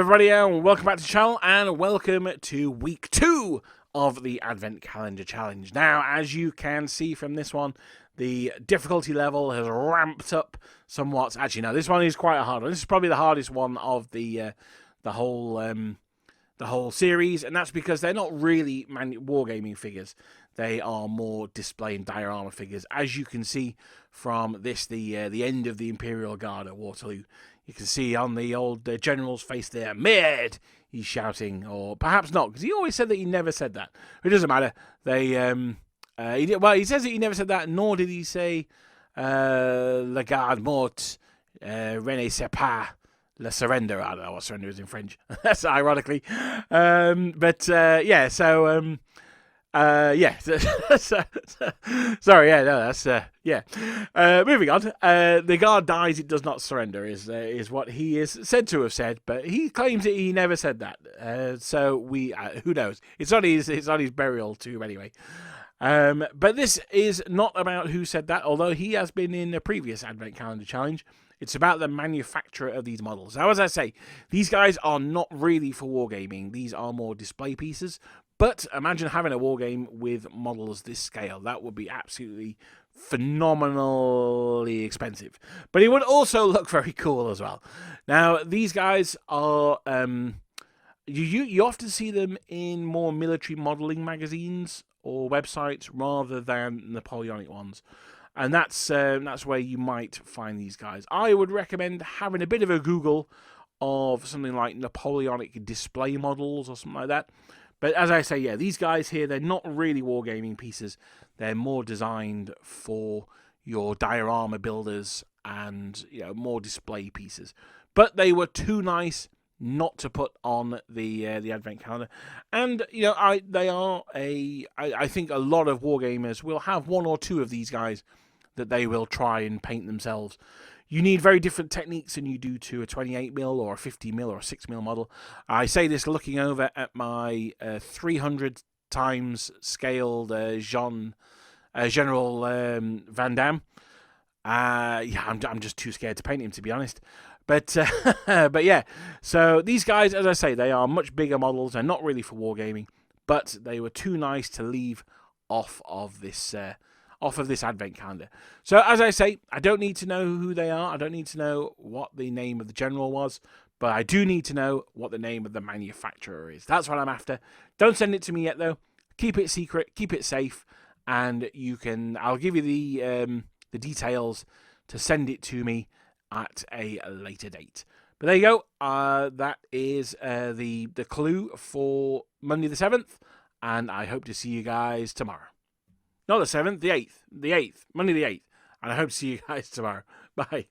everybody, and welcome back to the channel, and welcome to week 2 of the Advent Calendar Challenge. Now, as you can see from this one, the difficulty level has ramped up somewhat. Actually, no, this one is quite a hard one. This is probably the hardest one of the whole series, and that's because they're not really wargaming figures. They are more display and diorama figures. As you can see from this, the end of the Imperial Guard at Waterloo. You can see on the old general's face there, "Mad!" he's shouting, or perhaps not, because he always said that he never said that. It doesn't matter. They he says that he never said that, nor did he say "La garde morte, renée pas." Le surrender. I don't know what surrender is in French. That's ironically. Yeah, so yeah. Sorry, yeah, no, that's yeah. Moving on. The guard dies, it does not surrender, is what he is said to have said, but he claims that he never said that. So we who knows? It's on his burial tomb anyway. But this is not about who said that, although he has been in a previous Advent Calendar Challenge. It's about the manufacturer of these models. Now, as I say, these guys are not really for wargaming. These are more display pieces. But imagine having a wargame with models this scale. That would be absolutely phenomenally expensive. But it would also look very cool as well. Now, these guys are... You often see them in more military modeling magazines or websites rather than Napoleonic ones. And that's where you might find these guys. I would recommend having a bit of a Google of something like Napoleonic display models or something like that. But as I say, yeah, these guys here, they're not really wargaming pieces. They're more designed for your diorama builders and, you know, more display pieces. But they were too nice not to put on the Advent Calendar. And, you know, I think a lot of wargamers will have one or two of these guys that they will try and paint themselves. You need very different techniques than you do to a 28mm or a 50mm or a 6mm model. I say this looking over at my 300 times scaled General Van Damme. Yeah, I'm just too scared to paint him, to be honest. But but yeah, so these guys, as I say, they are much bigger models. They're not really for wargaming, but they were too nice to leave off of this Advent Calendar. So as I say, I don't need to know who they are. I don't need to know what the name of the general was, but I do need to know what the name of the manufacturer is. That's what I'm after. Don't send it to me yet, though. Keep it secret. Keep it safe, and I'll give you the details to send it to me at a later date. But there you go. That is the clue for Monday the 7th, and I hope to see you guys tomorrow. Not the 7th, the 8th. Monday the 8th. And I hope to see you guys tomorrow. Bye.